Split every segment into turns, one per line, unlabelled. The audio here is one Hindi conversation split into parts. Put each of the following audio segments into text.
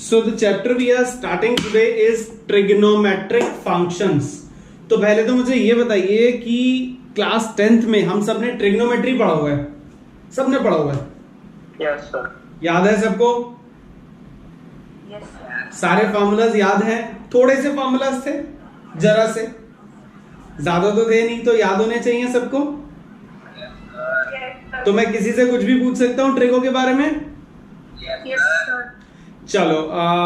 So the chapter we are starting today is trigonometric functions. तो पहले तो मुझे ये बताइए कि क्लास 10th में हम सबने ट्रिग्नोमेट्री पढ़ा हुआ है, सबने पढ़ा हुआ है?
Yes sir.
याद है सबको?
Yes sir.
सारे फॉर्मूलाज याद हैं? थोड़े से फॉर्मूलाज थे, जरा से, ज्यादा तो थे नहीं, तो याद होने चाहिए सबको। तो मैं किसी से कुछ भी पूछ सकता हूँ ट्रिगो के बारे में?
Yes sir.
चलो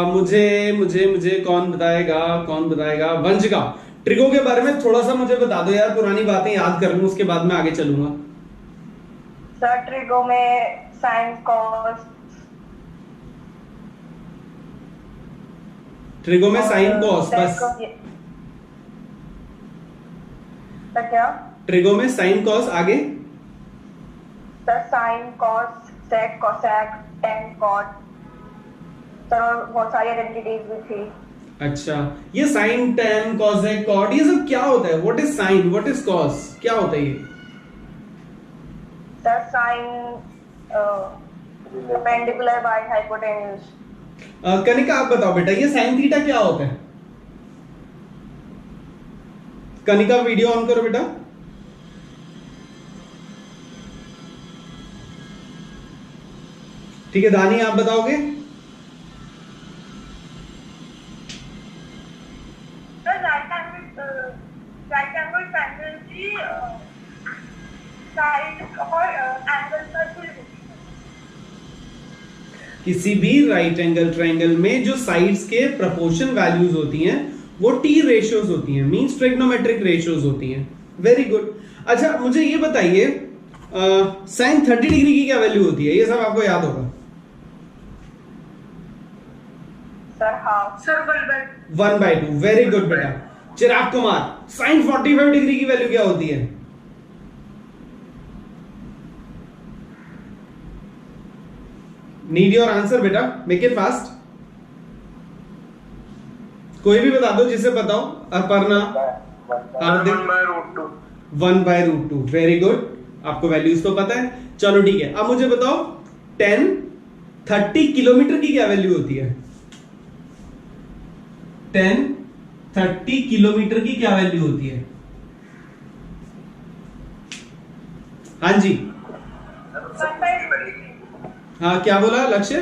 मुझे मुझे मुझे कौन बताएगा? वंशिका, ट्रिगो के बारे में थोड़ा सा मुझे बता दो यार, पुरानी बातें याद कर लूं, उसके बाद मैं आगे चलूंगा।
सर ट्रिगो में साइन कॉस,
ट्रिगो में साइन कॉस बस?
सर क्या?
ट्रिगो में साइन कॉस, आगे?
Sir sine cos, sec cosec, tan cot, sir और बहुत सारी आइडेंटिटीज भी थी।
अच्छा, ये साइन, टेन, कॉसेक, कॉट, ये सब क्या होता है? What is sine, what is cos, क्या होता है ये?
Sir sine perpendicular by hypotenuse.
Kanika आप बताओ बेटा, ये साइन थीटा क्या होता है? कनिका वीडियो ऑन करो बेटा। ठीक है, दानी आप बताओगे?
राइट एंगल ट्रायंगल की साइड और एंगल सर्कुलर।
किसी भी राइट एंगल ट्रायंगल में जो साइड्स के प्रोपोर्शन वैल्यूज होती हैं वो टी रेशियोज होती हैं, मींस ट्रिग्नोमेट्रिक रेशियोज होती हैं। Very good. अच्छा मुझे ये बताइए, साइन 30 डिग्री की क्या वैल्यू होती है? ये सब आपको याद होगा।
Sir half. Sir
1/2। Very good बेटा। चिराग कुमार, साइन 45 डिग्री की वैल्यू क्या होती है? नीड योर आंसर बेटा, मेक इट फास्ट। कोई भी बता दो जिसे पता हो। अपर्णा, हार्दिक, 1/√2। वेरी गुड, आपको वैल्यूज तो पता है। चलो ठीक है, अब मुझे बताओ 30 किलोमीटर की क्या वैल्यू होती है? 30 किलोमीटर की क्या वैल्यू होती है? हाँ जी, हाँ क्या बोला लक्ष्य?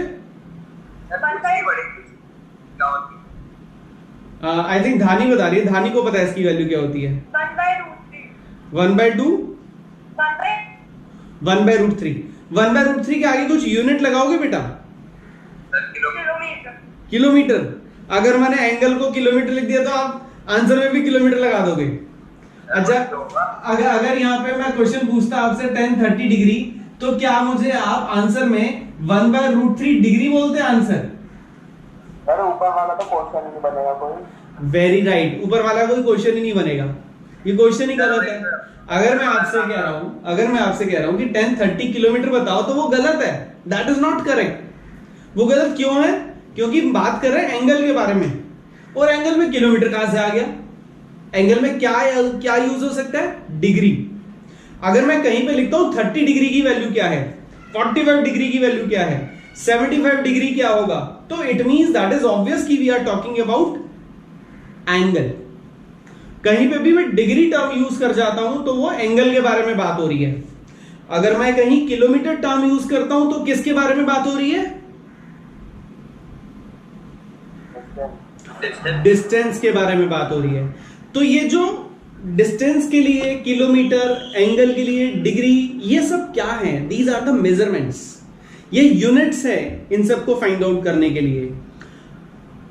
आई थिंक धानी बता रही है, धानी को पता है इसकी वैल्यू क्या होती है? 1/2। 1/√3। 1/√3 के आगे कुछ यूनिट लगाओगे बेटा? किलोमीटर। अगर मैंने एंगल को किलोमीटर लिख दिया तो आप आंसर में भी किलोमीटर लगा दोगे। अच्छा, अगर यहाँ पे मैं क्वेश्चन पूछता आपसे 10-30 डिग्री, तो क्या मुझे आप आंसर में 1/√3 डिग्री बोलते हैं आंसर?
अरे ऊपर वाला तो क्वेश्चन ही नहीं बनेगा कोई।
वेरी राइट, ऊपर वाला कोई क्वेश्चन ही नहीं बनेगा, ये क्वेश्चन ही गलत है। अगर मैं आपसे कह रहा हूं कि 10-30 किलोमीटर बताओ तो वो गलत है, दैट इज नॉट करेक्ट। वो गलत क्यों है? क्योंकि बात कर रहे हैं एंगल के बारे में, और एंगल में किलोमीटर कहां से आ गया? एंगल में क्या यूज हो सकता है? डिग्री। अगर मैं कहीं पे लिखता हूं 30 डिग्री की वैल्यू क्या है, 45 डिग्री की वैल्यू क्या है, 75 डिग्री क्या होगा, तो it means that is obvious कि we are talking about angle. कहीं पे भी मैं डिग्री टर्म यूज कर जाता हूं तो वो एंगल के बारे में बात हो रही है। अगर मैं कहीं किलोमीटर टर्म यूज करता हूं तो किसके बारे में बात हो रही है? डिस्टेंस के बारे में बात हो रही है। तो ये जो डिस्टेंस के लिए किलोमीटर, एंगल के लिए डिग्री, ये सब क्या है? दीज आर द मेजरमेंट्स, ये यूनिट्स है इन सबको फाइंड आउट करने के लिए।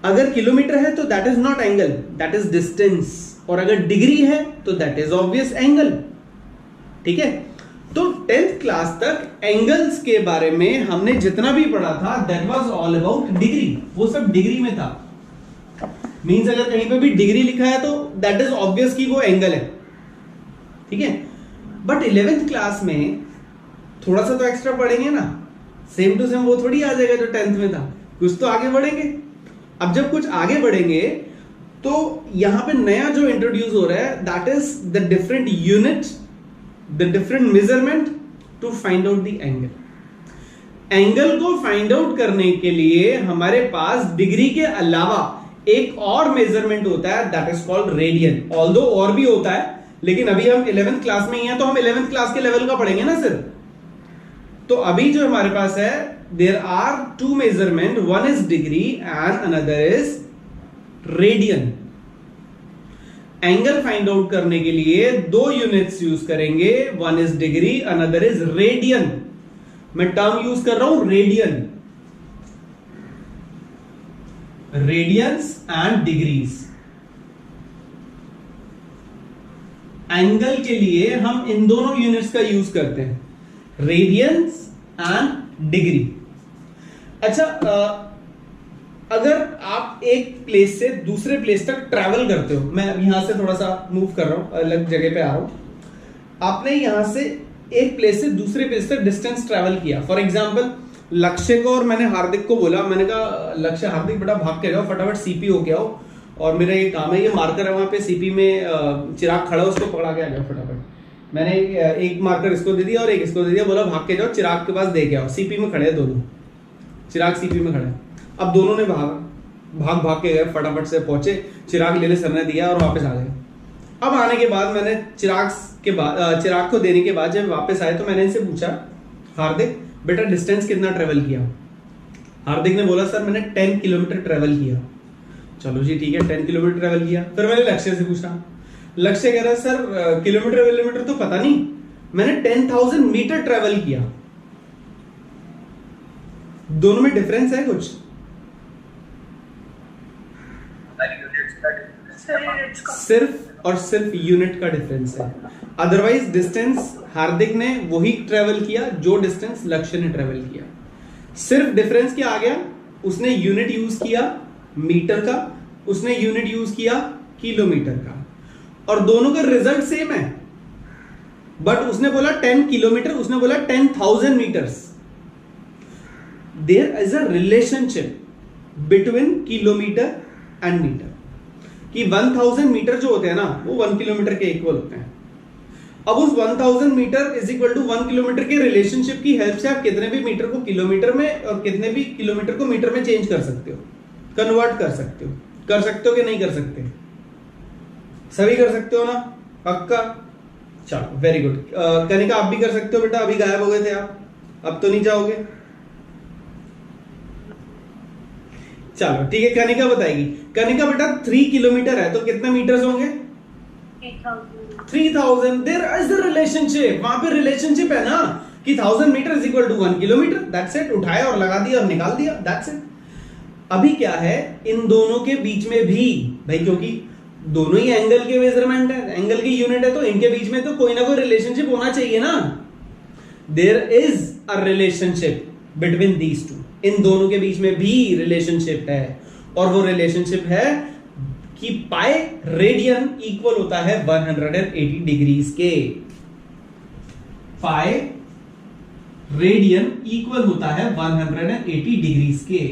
अगर किलोमीटर है तो that is naught angle, that is distance, और अगर डिग्री है तो दैट इज ऑब्वियस एंगल। ठीक है, तो 10th क्लास तक एंगल्स के बारे में हमने जितना भी पढ़ा था that was all about degree, वो सब डिग्री में था। मींस अगर कहीं पे भी डिग्री लिखा है तो दैट इज ऑब्वियस कि वो एंगल है। ठीक है, बट 11th क्लास में थोड़ा सा तो एक्स्ट्रा पढ़ेंगे ना, सेम टू सेम वो थोड़ी आ जाएगा जो 10th में था, कुछ तो आगे बढ़ेंगे। अब जब कुछ आगे बढ़ेंगे तो यहां पे नया जो इंट्रोड्यूस हो रहा है that is the different unit, the different measurement to find out the angle. Angle को फाइंड आउट करने के लिए हमारे पास डिग्री के अलावा एक और मेजरमेंट होता है, that is called radian. Although और भी होता है, लेकिन अभी हम 11th क्लास में ही हैं, तो हम 11th क्लास के लेवल का पढ़ेंगे ना सिर्फ। तो अभी जो हमारे पास है, there are two measurement, one is degree and another is radian. Angle find out करने के लिए दो यूनिट्स यूज करेंगे, वन इज डिग्री, अनदर इज रेडियन। मैं टर्म यूज कर रहा हूं radian, radians and degrees. Angle के लिए हम इन दोनों यूनिट्स का यूज करते हैं, रेडियंस एंड डिग्री। अच्छा, अगर आप एक प्लेस से दूसरे प्लेस तक ट्रैवल करते हो, मैं यहां से थोड़ा सा मूव कर रहा हूं, अलग जगह पे आ रहा हूं, आपने यहां से एक प्लेस से दूसरे प्लेस तक डिस्टेंस ट्रैवल किया। फॉर एग्जांपल लक्ष्य को और मैंने हार्दिक को बोला, मैंने कहा लक्ष्य हार्दिक बेटा भाग के जाओ, फटाफट सीपी होके आओ, और मेरा ये काम है, ये मार्कर है वहां पे सीपी में चिराग खड़ा, उसको पकड़ा के आ जाओ फटाफट। मैंने एक मार्कर इसको दे दिया और एक इसको दे दिया, बोला भाग के जाओ, चिराग के पास दे के आओ। सीपी में खड़े हैं दोनों, चिराग सीपी में खड़े हैं। अब दोनों ने भाग के गए, फटाफट से पहुंचे, चिराग ले सर ने दिया और वापस आ गए। अब आने के बाद मैंने चिराग को देने के बाद जब वापस आए तो मैंने इनसे पूछा, हार्दिक बेटा डिस्टेंस कितना ट्रेवल किया? हार्दिक ने बोला सर मैंने 10 किलोमीटर ट्रेवल किया। चलो जी ठीक है, 10 किलोमीटर ट्रेवल किया। फिर मैंने लक्ष्य से पूछा, लक्ष्य कह रहा है सर किलोमीटर तो पता नहीं, मैंने 10,000 मीटर ट्रेवल किया। दोनों में डिफरेंस है कुछ? सिर्फ और सिर्फ यूनिट का डिफरेंस है। अदरवाइज डिस्टेंस हार्दिक ने वही ट्रेवल किया जो डिस्टेंस लक्ष्य ने ट्रेवल किया। सिर्फ डिफरेंस क्या आ गया, उसने यूनिट यूज किया मीटर का, उसने यूनिट यूज किया किलोमीटर का, और दोनों का रिजल्ट सेम है। बट उसने बोला 10 किलोमीटर, उसने बोला 10,000 metres. There is a relationship between kilometre and metre, कि 1000 मीटर जो होते हैं ना, वो 1 किलोमीटर के इक्वल होते हैं। अब उस 1000 metre is equal to 1 kilometre के रिलेशनशिप की हेल्प से आप कितने भी मीटर को किलोमीटर में और कितने भी किलोमीटर को मीटर में चेंज कर सकते हो, कन्वर्ट कर सकते हो। कर सकते हो कि नहीं कर सकते? सभी कर सकते हो ना? पक्का? चलो वेरी गुड। कनिका आप भी कर सकते हो बेटा, अभी गायब हो गए थे आप, अब तो नहीं जाओगे? चलो ठीक है, कनिका बताएगी। कनिका बेटा 3 किलोमीटर है तो कितने मीटर्स होंगे? 3000। देयर इज अ रिलेशनशिप, वहां पे रिलेशनशिप है ना कि 1000 metre is equal to 1 kilometre. That's it, उठाया और लगा दिया और निकाल दिया, दैट्स इट। अभी क्या है, इन दोनों के बीच में भी भाई, क्योंकि दोनों ही एंगल के मेजरमेंट है, एंगल की यूनिट है, तो इनके बीच में तो कोई ना कोई रिलेशनशिप होना चाहिए ना। There is a relationship between these two, इन दोनों के बीच में भी रिलेशनशिप है, और वो रिलेशनशिप है कि पाई रेडियन इक्वल होता है 180 डिग्रीज के। पाई रेडियन इक्वल होता है 180 डिग्रीज के।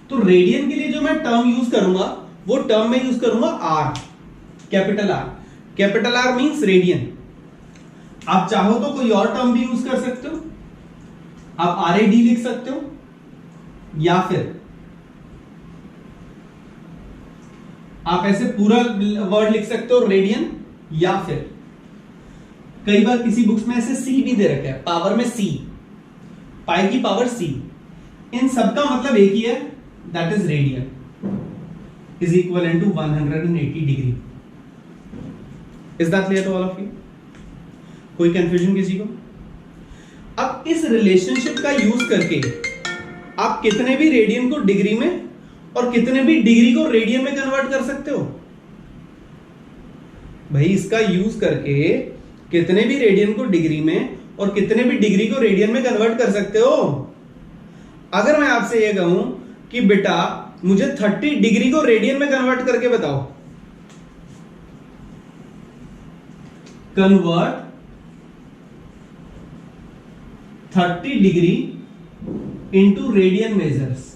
तो रेडियन के लिए जो मैं टर्म यूज करूंगा, वो टर्म में यूज करूंगा R, capital R. Capital R means radian. आप चाहो तो कोई और टर्म भी यूज कर सकते हो, आप RAD लिख सकते हो, या फिर आप ऐसे पूरा वर्ड लिख सकते हो रेडियन, या फिर कई बार किसी बुक्स में ऐसे C भी दे रखा है, पावर में C, पाई की पावर C। इन सबका मतलब एक ही है, that is radian is equal to 180 degree. Is that clear to all of you? कोई कंफ्यूजन किसी को? अब इस रिलेशनशिप का यूज करके आप कितने भी रेडियन को डिग्री में और कितने भी डिग्री को रेडियन में कन्वर्ट कर सकते हो। भाई इसका यूज करके कितने भी रेडियन को डिग्री में और कितने भी डिग्री को रेडियन में कन्वर्ट कर सकते हो। अगर मैं आपसे यह कहूं कि बेटा मुझे 30 डिग्री को रेडियन में कन्वर्ट करके बताओ, convert 30 degree into radian measures.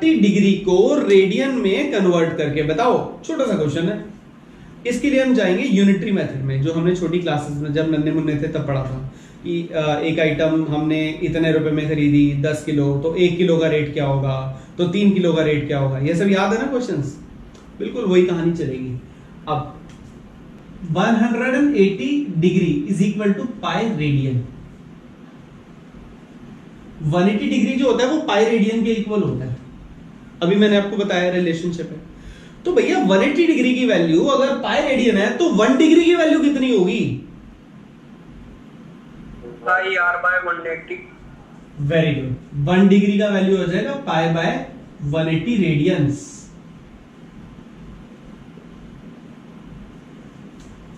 Degree को रेडियन में कन्वर्ट करके बताओ। छोटा सा क्वेश्चन है, इसके लिए हम जाएंगे यूनिटरी मेथड में, जो हमने छोटी क्लासेस में जब नन्हे मुन्ने थे तब पढ़ा था कि एक आइटम हमने इतने रुपए में खरीदी 10 किलो, तो 1 किलो का रेट क्या होगा, तो 3 किलो का रेट क्या होगा, ये सब याद है ना क्वेश्चंस। बिल्कुल वही कहानी चलेगी। अब 180 degree is equal to pi radian. 180 degree जो होता है वो पाई रेडियन के इक्वल होता है। अभी मैंने आपको बताया रिलेशनशिप है। तो भैया 180 डिग्री की वैल्यू अगर पाई रेडियन है तो 1 डिग्री की वैल्यू कितनी होगी?
Pi r by 180।
Very good. 1 degree का वैल्यू हो जाएगा पाई बाय 180 रेडियंस।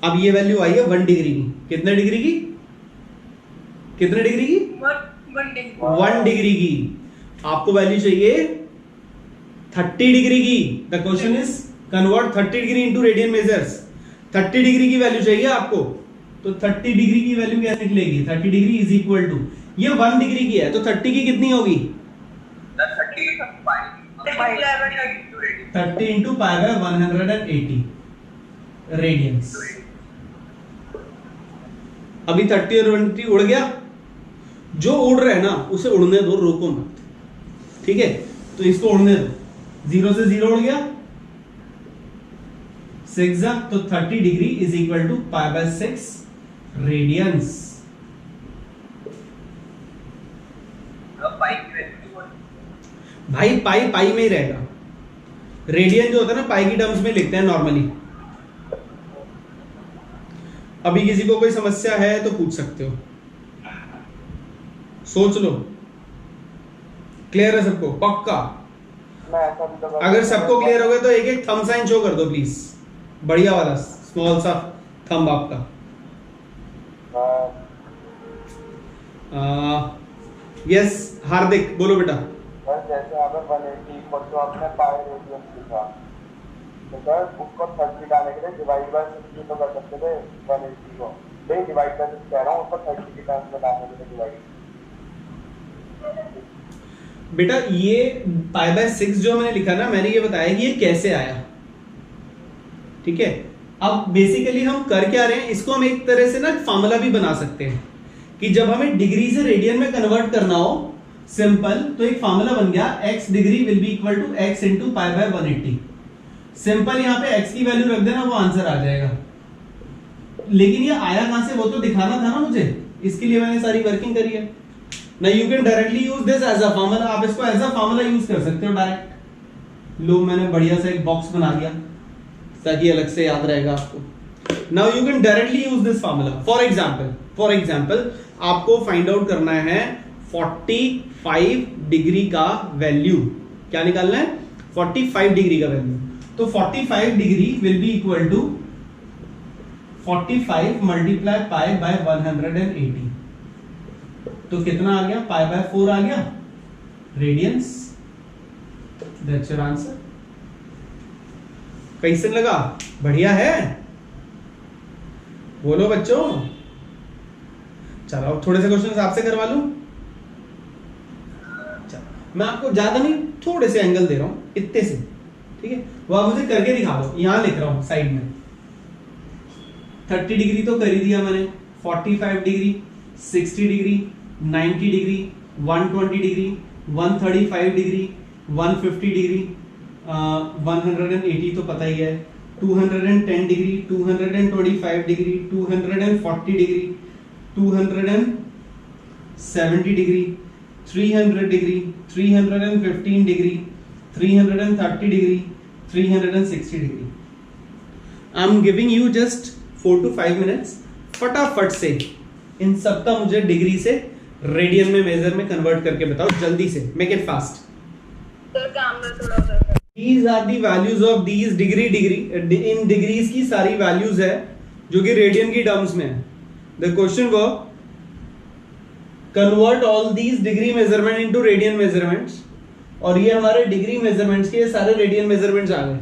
अब ये वैल्यू आई है 1 डिग्री की। कितने डिग्री की? कितने डिग्री की? 1 डिग्री की। आपको वैल्यू चाहिए 30 डिग्री की। The question is convert 30 degree into radian measures. 30 degree की वैल्यू चाहिए आपको, तो 30 डिग्री की वैल्यू कैसे निकलेगी? 30 डिग्री इज इक्वल टू, ये 1 डिग्री की है तो 30 की कितनी होगी? 30 इंटू पाई बाय 180 रेडियंस। अभी 30 और 180 उड़ गया। जो उड़ रहा है ना उसे उड़ने दो, रोको मत, ठीक है? तो इसको उड़ने दो। 0 से 0 उड़ गया, 6 जा, तो 30 degree is equal to pi by 6 radians. भाई पाई पाई में ही रहेगा। रेडियन जो होता है ना पाई की टर्म्स में लिखते हैं नॉर्मली। अभी किसी को कोई समस्या है तो पूछ सकते हो, सोच लो। क्लियर है सबको? पक्का? अगर सबको क्लियर हो गया तो एक एक थंब साइन शो कर दो प्लीज, बढ़िया वाला स्मॉल सा थंब आपका। यस हार्दिक बोलो बेटा।
जैसे यहाँ पे 180 इक्वल टू आपने पाई रेडियन लिखा, तो सर उसको 30 डालने के लिए डिवाइड बाय 60 तो कर सकते थे 180 को। नहीं डिवाइड बाय 60 कह रहा हूँ, उसको 30 की टर्म्स में डालने के लिए डिवाइड।
बेटा ये पाई बाय 6 जो मैंने लिखा ना, मैंने ये बताया कि ये कैसे आया, ठीक है? अब बेसिकली हम कर क्या रहे हैं, इसको हम एक तरह से ना फॉर्मूला भी बना सकते हैं कि जब हमें डिग्री से रेडियन में कन्वर्ट करना हो सिंपल, तो एक फॉर्मूला बन गया x degree will be equal to x into pi by 180। Simple यहाँ पे x की वैल्यू रख देना, वो आंसर आ जाएगा। लेकिन ये आया कहां से वो तो दिखाना था ना मुझे, इसके लिए मैंने सारी वर्किंग करी है ना। You can directly use this as a formula. आप इसको एज अ फॉर्मूला यूज कर सकते हो डायरेक्ट। लो मैंने बढ़िया सा एक बॉक्स बना दिया ताकि अलग से याद रहेगा आपको। Now you can directly use this formula. For example आपको फाइंड आउट करना है 45 डिग्री का वैल्यू। क्या निकालना है? 45 डिग्री का वैल्यू। तो 45 degree will be equal to 45 multiply pi by 180। तो कितना आ गया? पाई बाय 4 आ गया रेडियंस। That's your answer. कैसे लगा? बढ़िया है? बोलो बच्चों। चलो थोड़े से क्वेश्चन आपसे करवा लूं। मैं आपको ज्यादा नहीं, थोड़े से एंगल दे रहा हूं, इतने से, ठीक है? वो आप मुझे करके दिखा दो। यहां लिख रहा हूं साइड में। 30 डिग्री तो कर ही दिया मैंने, 45 degree, 60 degree, 90 degree, 120 degree, 135 degree, 150 degree, 180 तो पता ही है, 210 degree, 225 degree, 240 degree, 270 degree, 300 degree, 315 degree, 330 degree, 360 degree. I am giving you just 4 to 5 minutes. फटाफट से इन सबका मुझे डिग्री से रेडियन में मेजर में कन्वर्ट करके बताओ, जल्दी से। Make it fast. These are the values of these degree in degrees की सारी वैल्यूज है जो कि रेडियन की टर्म्स में है। The question was convert all these degree measurement into radian measurements, और ये हमारे डिग्री मेजरमेंट्स के सारे रेडियन मेजरमेंट्स आ गए।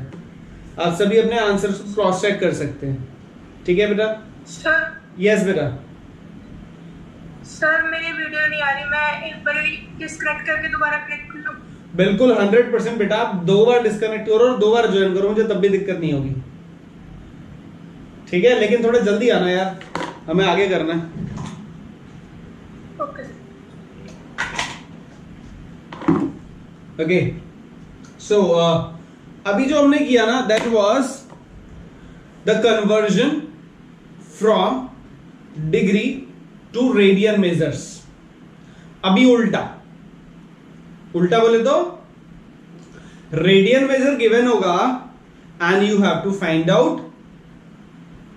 आप सभी अपने आंसर को क्रॉस चेक कर सकते हैं, ठीक है बेटा?
सर
यस बेटा।
सर मेरी वीडियो नहीं आ रही, मैं एक बार डिस्कनेक्ट करके दोबारा क्लिक कर लूं?
बिल्कुल 100% बेटा। आप 2 बार डिस्कनेक्ट करो और 2 बार ज्वाइन करो, मुझे तब भी दिक्कत नहीं होगी। ठीक है, लेकिन थोड़ा जल्दी आना यार, हमें आगे करना है।
ओके
ओके सो अभी जो हमने किया ना, that was the conversion from degree to radian measures. अभी उल्टा बोले तो रेडियन मेजर गिवन होगा and you have to find out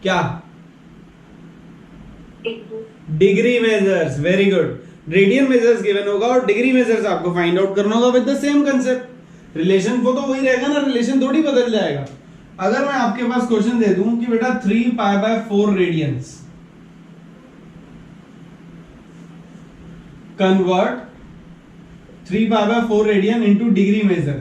क्या, degree measures. Very good, radian measures given होगा और डिग्री मेजर्स आपको फाइंड आउट करना होगा with the same concept. Relation को तो वही रहेगा ना, रिलेशन थोड़ी बदल जाएगा। अगर मैं आपके पास क्वेश्चन दे दूं कि बेटा 3π/4 radians, convert 3π/4 radian into degree measure,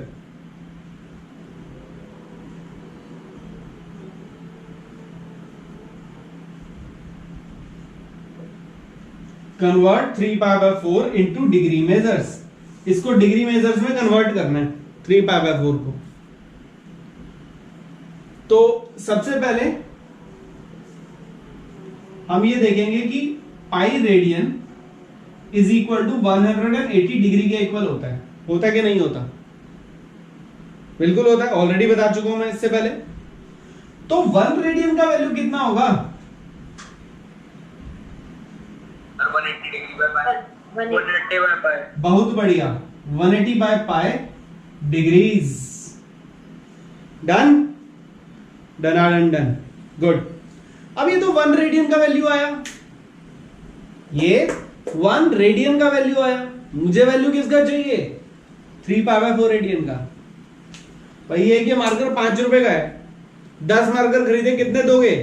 convert 3π/4 into degree measures. इसको डिग्री मेजर्स में कन्वर्ट करना है 3π/4 को। तो सबसे पहले हम ये देखेंगे कि pi radian is equal to 180 degree के इक्वल होता है कि नहीं होता? बिल्कुल होता है, ऑलरेडी बता चुका हूं मैं इससे पहले। तो 1 रेडियन का वैल्यू कितना होगा?
180 degree by pi, 180 by pi.
बहुत बढ़िया, 180 by pi degrees. Done done. Good. अब ये तो 1 रेडियन का वैल्यू आया, ये 1 रेडियन का वैल्यू आया। मुझे वैल्यू किसका चाहिए? 3π/4 रेडियन का। भाई ये कि मार्कर 5 रुपए का है, 10 मार्कर खरीदे कितने दोगे?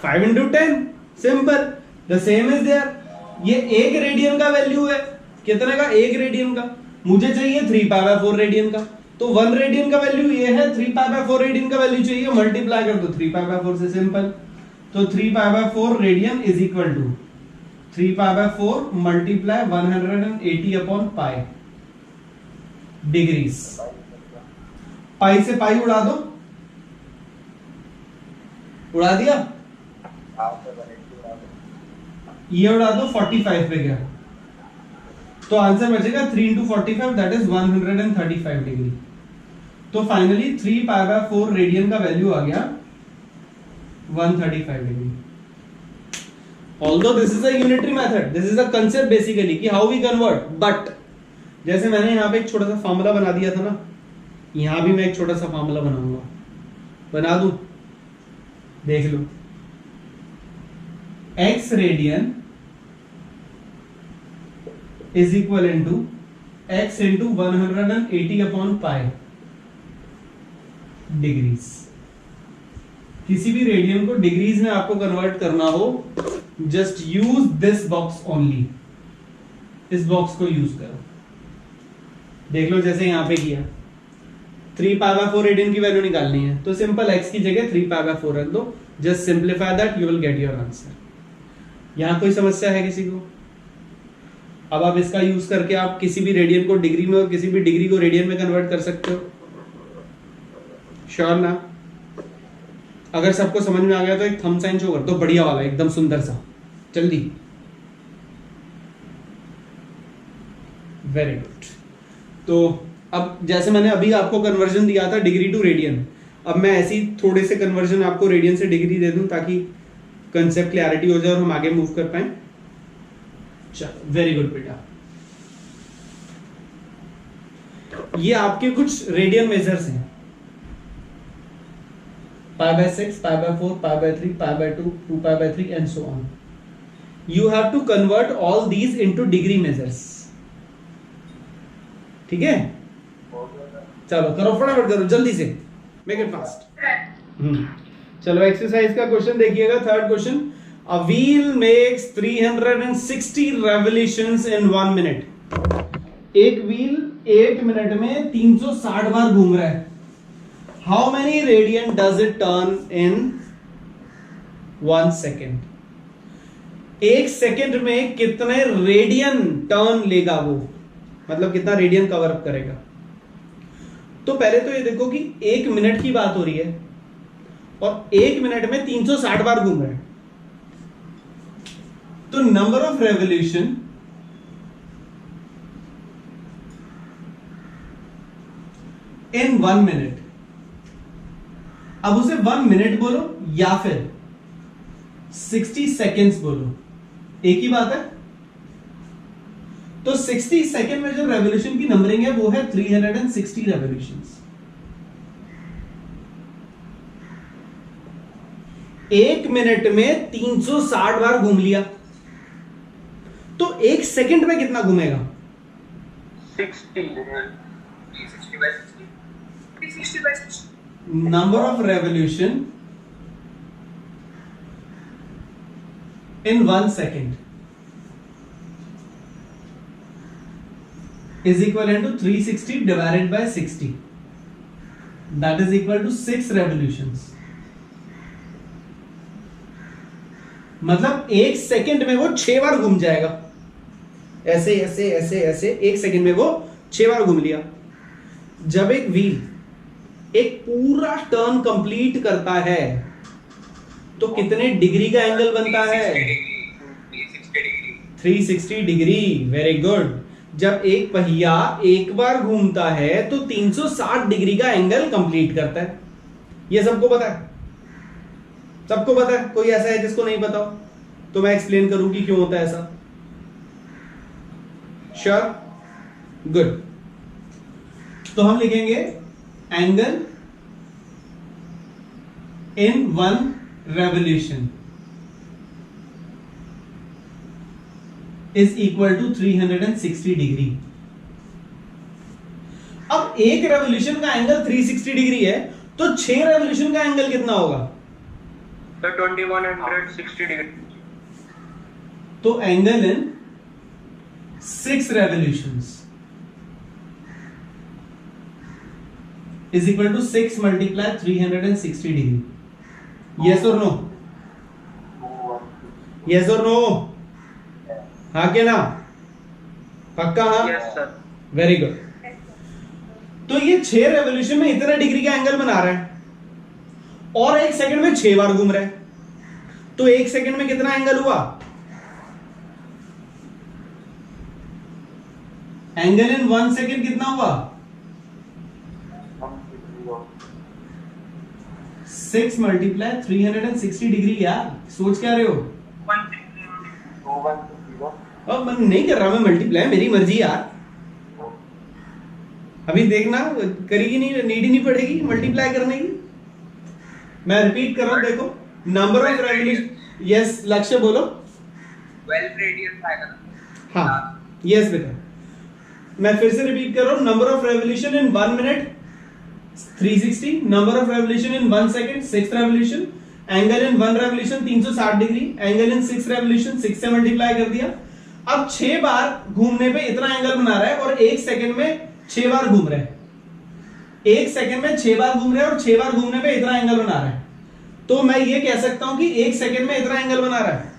5 into 10। Simple, the same is there. ये 1 रेडियन का वैल्यू है, कितने का? 1 रेडियन का। मुझे चाहिए 3π/4 रेडियन का, तो 1 रेडियन का वैल्यू ये है, 3π/4 रेडियन का वैल्यू चाहिए, मल्टीप्लाई कर दो 3π/4 से। सिंपल, तो 3π/4 radian is equal to 3π/4 multiply 180 upon pi degrees. Pi से पाई उड़ा दो, उड़ा दिया, ये उड़ा दो 45 पे गया, तो आंसर बचेगा 3 into 45 दैट इज 135 डिग्री। तो फाइनली 3π/4 रेडियन का वैल्यू आ गया 135 degree. Although this is a unitary method, this is a concept basically कि how we convert, but जैसे मैंने यहाँ पे एक छोटा सा फॉर्मूला बना दिया था ना, यहाँ भी मैं एक छोटा सा फॉर्मूला बनाऊंगा, बना दूं, देख लो। x radian is equal into x into 180 upon pi degrees. किसी भी रेडियन को डिग्रीज में आपको कन्वर्ट करना हो, just use this box only, इस बॉक्स को यूज करो। देख लो जैसे यहां पे किया, 3π/4 रेडियन की वैल्यू निकालनी है, तो सिंपल x की जगह 3π/4 रख दो, just simplify that, you will get your answer. यहां कोई समस्या है किसी को? अब आप इसका यूज करके आप किसी भी रेडियन को डिग्री में और किसी भी डिग्री को रेडियन में कन्वर्ट कर सकते हो। श्योर ना? अगर सबको समझ में आ गया तो एक थंब साइन शो कर दो, बढ़िया वाला, एकदम सुंदर सा, जल्दी। Very good. तो अब जैसे मैंने अभी आपको कन्वर्जन दिया था डिग्री टू रेडियन, अब मैं ऐसी थोड़े से कन्वर्जन आपको रेडियन से डिग्री दे दूं ताकि कंसेप्ट क्लैरिटी हो जाए और हम आगे मूव कर पाए। चलो, वेरी गुड बेटा। ये आपके कुछ रेडियन मेजर्स हैं, π/6, π/4, π/3, π/2, 2π/3 and so on. You have to convert all these into degree measures. ठीक है? चलो करो, फटाफट करो, जल्दी से, मेक इट फास्ट। चलो एक्सरसाइज का क्वेश्चन देखिएगा, third question. A wheel makes 360 revolutions in 1 minute. एक व्हील 1 मिनट में 360 बार घूम रहा है। How many radian does it turn in 1 second? 1 second में कितने रेडियन टर्न लेगा वो, मतलब कितना रेडियन कवर अप करेगा। तो पहले तो ये देखो कि 1 मिनट की बात हो रही है और 1 मिनट में 360 बार घूम रहे हैं। तो number of revolution in 1 minute, अब उसे 1 मिनट बोलो या फिर 60 सेकेंड्स बोलो, एक ही बात है। तो 60 सेकेंड में जो रेवोल्यूशन की नंबरिंग है वो है 360 रेवोल्यूशंस। एक मिनट में 360 बार घूम लिया, तो एक सेकंड में कितना घूमेगा?
360
number of revolution in 1 second is equivalent to 360 divided by 60, that is equal to 6 revolutions। मतलब एक सेकंड में वो 6 बार घूम जाएगा, ऐसे ऐसे ऐसे ऐसे एक सेकंड में वो 6 बार घूम लिया। जब एक व्हील एक पूरा टर्न कंप्लीट करता है तो कितने डिग्री का एंगल बनता है? 360 डिग्री। Very good. जब एक पहिया एक बार घूमता है तो 360 डिग्री का एंगल कंप्लीट करता है। ये सबको पता है? सबको पता है? कोई ऐसा है जिसको नहीं पता हो तो मैं एक्सप्लेन करूं कि क्यों होता है ऐसा? श्योर? गुड। तो हम लिखेंगे angle in 1 revolution is equal to 360 degree. अब एक रेवोल्यूशन का एंगल 360 डिग्री है तो 6 रेवोल्यूशन का एंगल कितना होगा?
तो 2160 डिग्री।
तो angle in 6 revolutions is equal to 6 multiply 360 degree. Yes or no? Yes or no? हाँ के ना? पक्का हाँ?
Yes sir.
Very good. तो ये 6 रेवोल्यूशन में इतना डिग्री का एंगल बना रहा है और एक सेकंड में 6 बार घूम रहा है, तो एक सेकंड में कितना एंगल हुआ? एंगल इन 1 सेकंड कितना हुआ? 6 मल्टीप्लाई 360 डिग्री। यार सोच क्या रहे हो? अब मैं नहीं कर रहा, मैं मल्टीप्लाई, मेरी मर्जी यार। अभी देखना करेगी नहीं, नीड ही नहीं पड़ेगी मल्टीप्लाई करने की। मैं रिपीट कर रहा हूं, देखो नंबर ऑफ रेवोल्यूशन। यस लक्ष्य बोलो।
12 रेडियन आएगा।
हाँ यस बेटा, मैं फिर से रिपीट कर रहा हूं। Number of revolution in 1 minute 360, number of revolution in 1 second 6 revolution, angle in 1 revolution 360 degree, angle in 6 revolution 6 से मल्टीप्लाई कर दिया। अब 6 बार घूमने पे इतना एंगल बना रहा है और एक सेकंड में 6 बार घूम रहा है। एक सेकंड में 6 बार घूम रहा है और 6 बार घूमने पे इतना एंगल बना रहा है। तो मैं ये कह सकता हूं कि एक सेकंड में इतना एंगल बना रहा है।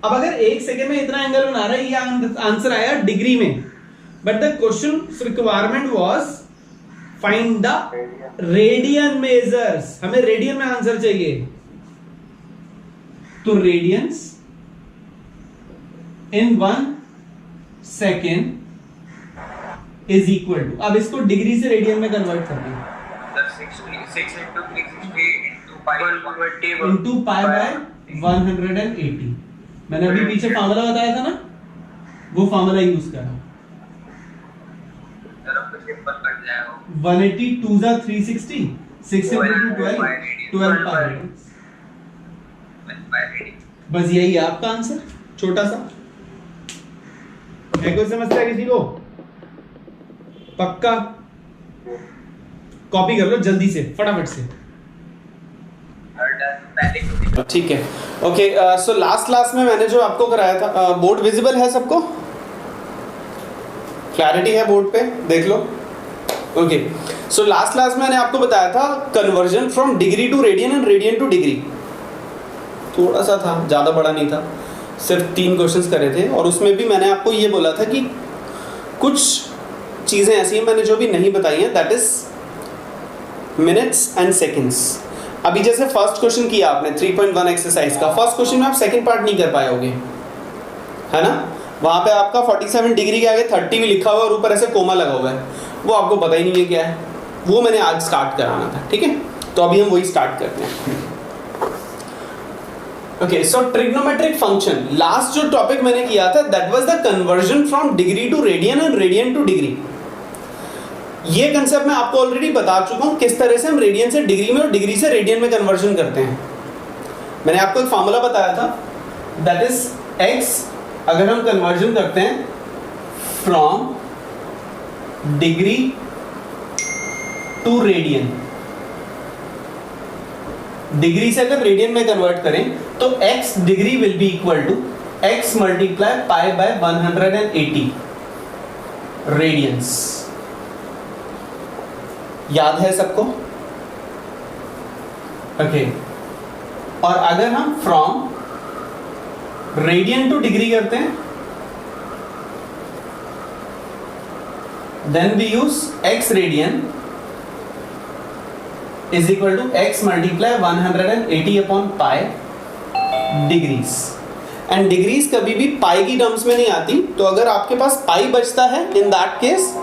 अब अगर एक सेकंड में इतना एंगल बना रहा है, ये आंसर आया डिग्री में, but the question requirement was find the radian measures. हमें रेडियन में आंसर चाहिए, तो radians in 1 second is equal to, अब इसको डिग्री से रेडियन में कन्वर्ट कर दिया,
6 into 360 into pi
into pi by 180। मैंने अभी पीछे फार्मूला बताया था ना, वो फार्मूला यूज करा। 180 2 जा 360, 6 into 12 पाई रेडियंस। बस यही है आपका आंसर, छोटा सा है। कोई समस्या किसी को? पक्का? कॉपी कर लो जल्दी से, फटाफट से। ठीक है, ओके। सो लास्ट क्लास में मैंने जो आपको कराया था, बोर्ड विजिबल है सबको? क्लैरिटी है बोर्ड पे? देख लो। ओके, सो लास्ट क्लास में मैंने आपको बताया था conversion from degree to radian and radian to degree. थोड़ा सा था, ज़्यादा बड़ा नहीं था, सिर्फ 3 क्वेश्चंस करे थे। और उसमें भी मैंने आपको ये बोला था कि कुछ चीजें ऐसी हैं मैंने जो भी नहीं बताई हैं, that is minutes and seconds. अभी जैसे फर्स्ट क्वेश्चन किया आपने 3.1 एक्सरसाइज का, फर्स्ट क्वेश्चन में आप सेकंड पार्ट नहीं कर पाए होगे, है ना? वहां पे आपका 47 डिग्री के आगे 30 भी लिखा हुआ है और ऊपर ऐसे कोमा लगा हुआ है, वो आपको पता ही नहीं है क्या है। वो मैंने आज स्टार्ट कराना था, ठीक है? तो अभी हम वही स्टार्ट करते हैं। Okay, so trigonometric function, last जो टॉपिक मैंने किया था that was the conversion from degree to radian and radian to degree. ये कंसेप्ट मैं आपको ऑलरेडी बता चुका हूं, किस तरह से हम रेडियन से डिग्री में और डिग्री से रेडियन में कन्वर्जन करते हैं। मैंने आपको एक फार्मूला बताया था, दैट इज x, अगर हम कन्वर्जन करते हैं from degree to radian, degree से अगर रेडियन में कन्वर्ट करें तो x degree will be equal to x multiply pi by 180 radians. याद है सबको? ओके, और अगर हम फ्रॉम रेडियन टू डिग्री करते हैं then we use x radian is equal to x multiply 180 upon pi degrees. And degrees कभी भी पाई की टर्म्स में नहीं आती, तो अगर आपके पास पाई बचता है इन दैट केस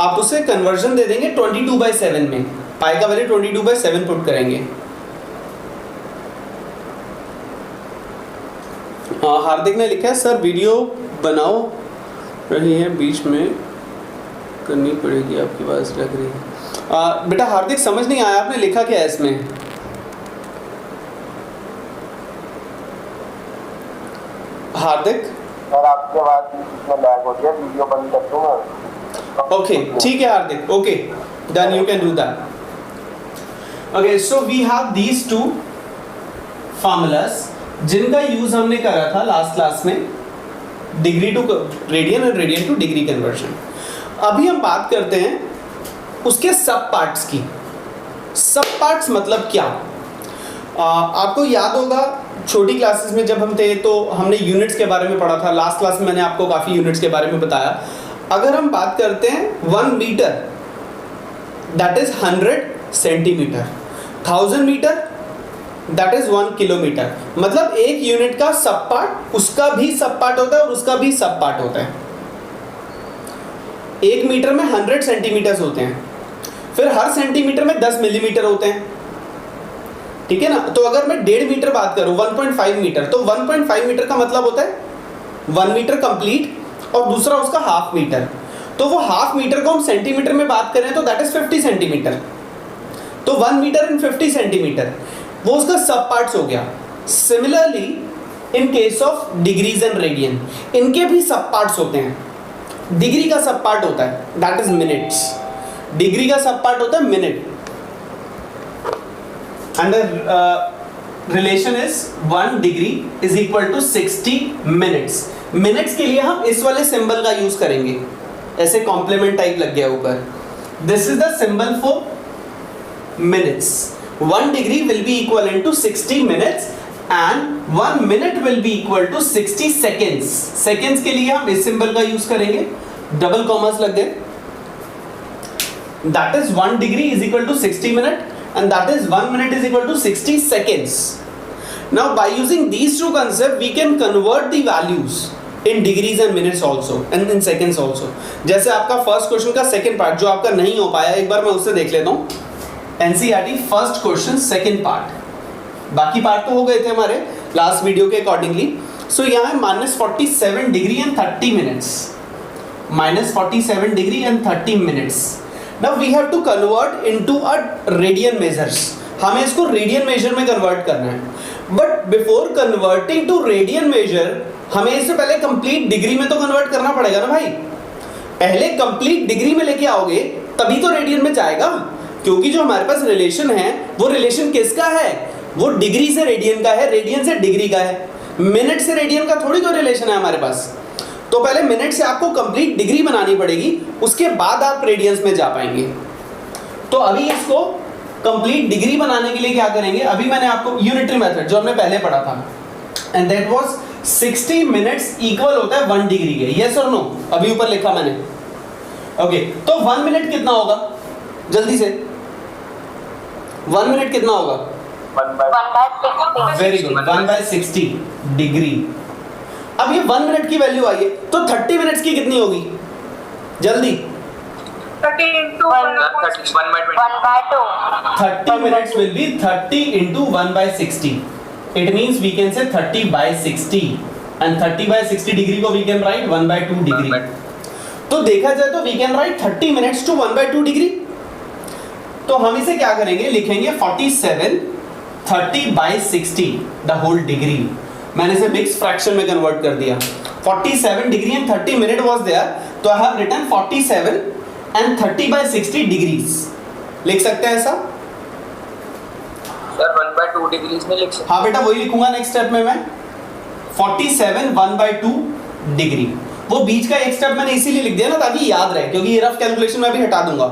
आप उसे कन्वर्जन दे देंगे 22/7 में, पाई का वैल्यू 22/7 पुट करेंगे। हार्दिक ने लिखा है सर वीडियो बनाओ रही है, बीच में करनी पड़ेगी, आपकी आवाज लग रही है। बेटा हार्दिक समझ नहीं आया आपने लिखा क्या है इसमें? हार्दिक
सर आपकी आवाज बीच में लैग हो गया, वीडियो बंद कर दूंगा।
ओके ठीक है Hardik, okay then you can do that. Okay, so we have these two formulas जिनका यूज हमने करा था लास्ट क्लास में, डिग्री टू रेडियन और रेडियन टू डिग्री कन्वर्जन। अभी हम बात करते हैं उसके सब पार्ट्स की। सब पार्ट्स मतलब क्या? आपको याद होगा छोटी क्लासेस में जब हम थे तो हमने यूनिट्स के बारे में पढ़ा था। लास्ट क्लास में मैंने आपको काफ़ी यूनिट्स के बारे में बताया। अगर हम बात करते हैं 1 metre that is 100 centimetre, 1000 metre that is 1 kilometre. मतलब एक यूनिट का सब पार्ट उसका भी सब पार्ट होता है और उसका भी सब पार्ट होता है। 1 मीटर में 100 सेंटीमीटर्स होते हैं, फिर हर सेंटीमीटर में 10 मिलीमीटर होते हैं, ठीक है ना? तो अगर मैं 1.5 मीटर बात करूं 1.5 मीटर, तो 1.5 मीटर का मतलब होता है 1 मीटर कंप्लीट और दूसरा उसका हाफ मीटर। तो वो हाफ मीटर को हम सेंटीमीटर में बात करें तो दैट इज 50 सेंटीमीटर। तो 1 मीटर एंड 50 सेंटीमीटर वो उसका सब पार्ट्स हो गया। Similarly in case of degrees and radian, इनके भी सब पार्ट्स होते हैं। डिग्री का सब पार्ट होता है दैट इज मिनट्स, डिग्री का सब पार्ट होता है minute, and relation is 1 degree is equal to 60 minutes. Minutes के लिए हम इस वाले सिंबल का यूज करेंगे, ऐसे कॉम्प्लीमेंट टाइप लग गया ऊपर। This is the symbol for minutes. 1 degree will be equal to 60 minutes and 1 minute will be equal to 60 seconds. Seconds के लिए हम इस सिंबल का यूज करेंगे, डबल कॉमर्स लग गए। That is 1 degree is equal to 60 minute and that is 1 minute is equal to 60 seconds. Now by using these two concepts we can convert the values in degrees and minutes also and in seconds also. जैसे आपका फर्स्ट क्वेश्चन का सेकंड पार्ट जो आपका नहीं हो पाया, एक बार मैं उससे देख लेता हूँ। NCERT first question second part, बाकी पार्ट तो हो गए थे हमारे लास्ट वीडियो के अकॉर्डिंगली। सो यहाँ है -47 degree and 30 minutes, -47 degree and 30 minutes. Now we have to convert into a radian measures. हमें इसको रेडियन मेजर में कन्वर्ट करना है। But before converting to radian measure हमें इससे पहले कंप्लीट डिग्री में तो कन्वर्ट करना पड़ेगा ना भाई। पहले कंप्लीट डिग्री में लेके आओगे तभी तो रेडियन में जाएगा, क्योंकि जो हमारे पास रिलेशन है वो रिलेशन किसका है? वो डिग्री से रेडियन का है, रेडियन से डिग्री का है। मिनट से रेडियन का थोड़ी तो रिलेशन है हमारे पास। तो पहले मिनट से आपको कंप्लीट डिग्री बनानी पड़ेगी, उसके बाद आप रेडियंस में जा पाएंगे। तो अभी इसको कंप्लीट डिग्री बनाने के लिए क्या करेंगे? अभी मैंने आपको यूनिटरी मेथड जो हमने पहले पढ़ा था, and that was 60 minutes equal होता है 1 डिग्री के। यस और नो? अभी ऊपर लिखा मैंने ओके, तो 1 मिनट कितना होगा जल्दी से? 1 मिनट कितना होगा?
1/60
वेरी गुड, 1/60 डिग्री। अब ये 1 मिनट की वैल्यू आई है, तो 30 मिनट्स की कितनी होगी जल्दी?
30 into 1/60.
1/2
30 minutes will be 30 into 1/60. It means we can say 30/60 and 30/60 degree को we can write 1/2 degree. तो देखा जाए तो we can write 30 minutes to 1/2 degree. तो हम इसे क्या करेंगे, लिखेंगे 47 30/60 the whole degree. मैंने इसे मिक्स फ्रैक्शन में कन्वर्ट कर दिया. 47 degree and 30 minute was there, तो I have written 47 and 30/60 degrees. लिख सकते हैं ऐसा?
सर 1/2 डिग्रीज में लिख सकते
हाँ बेटा, वही लिखूंगा नेक्स्ट स्टेप में मैं. 47 1/2 डिग्री. वो बीच का एक स्टेप मैंने इसीलिए लिख दिया ना ताकि याद रहे, क्योंकि ये रफ कैलकुलेशन मैं भी हटा दूंगा.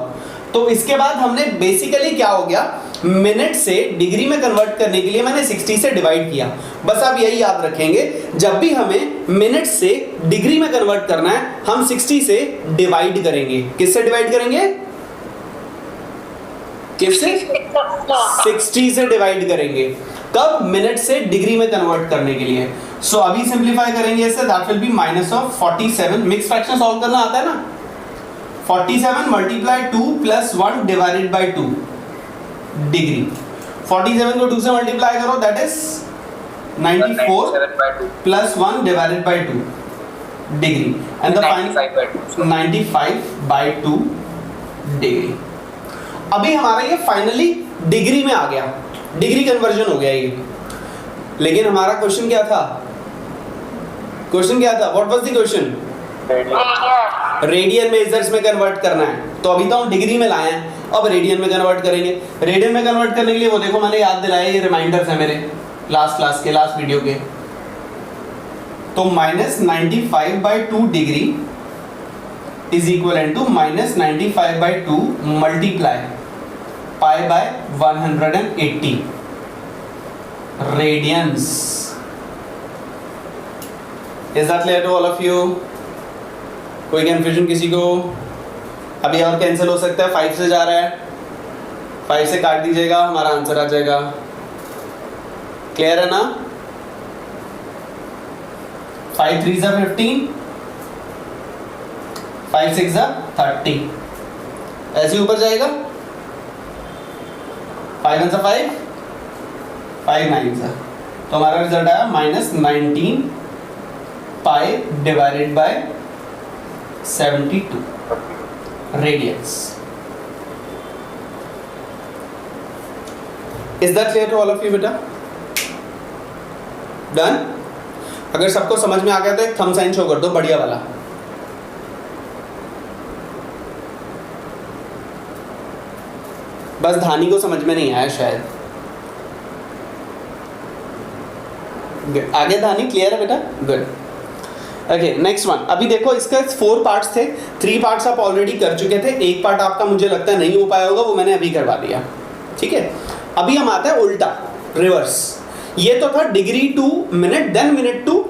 तो इसके बाद हमने बेसिकली क्या हो गया, मिनट से डिग्री में कन्वर्ट करने के लिए मैंने 60 से डिवाइड किया. बस आप यही याद रखेंगे, जब भी हमें मिनट से डिग्री में कन्वर्ट करना है हम 60 से डिवाइड करेंगे. किससे डिवाइड करेंगे? किससे? 60 से डिवाइड करेंगे. कब? मिनट से डिग्री में कन्वर्ट करने के लिए. सो अभी सिंपलीफाई करेंगे इससे, that will B minus of 47. Mix fraction solve करना आता है ना? 47 multiply 2 plus 1 divided by 2 degree. 47 को 2 से मल्टीप्लाई करो, that is 94 plus 1 divided by 2 degree and the final 95/2 degree. अभी हमारा ये फाइनली डिग्री में आ गया, डिग्री कन्वर्जन हो गया ये. लेकिन हमारा क्वेश्चन क्या था? क्वेश्चन क्या था? What was the question? Radian measures में कन्वर्ट करना है. तो अभी तो हम डिग्री में लाए हैं, अब रेडियन में कन्वर्ट करेंगे. रेडियन में कन्वर्ट करने के लिए वो देखो मैंने याद दिलाया, ये रिमाइंडर्स है मेरे लास्ट क्लास के, लास्ट वीडियो के. तो -95/2 degree is equal to -95/2 multiply pi by 180 radians. Is that clear to all of you? कोई कंफ्यूजन किसी को? अभी और कैंसिल हो सकता है, 5 से जा रहा है, 5 से काट दीजिएगा, हमारा आंसर आ जाएगा. क्लियर है ना? 5 3 जा 15, 5 6 जा 30, ऐसे ऊपर जाएगा. 5 1 5, 5 9 जा, तो हमारा रिजल्ट आया -19 pi divided by 72 radians. Is that clear to all of you बेटा? डन? अगर सबको समझ में आ गया तो एक थंब साइन शो कर दो, बढ़िया वाला. बस धानी को समझ में नहीं आया शायद. आगे धानी क्लियर है बेटा? गुड. Okay, next one. अभी देखो इसके 4 पार्ट्स थे, 3 पार्ट्स आप ऑलरेडी कर चुके थे, एक पार्ट आपका मुझे लगता है नहीं हो पाया होगा, वो मैंने अभी करवा दिया. ठीक है, अभी हम आता है उल्टा, रिवर्स. ये तो था degree to minute, then minute to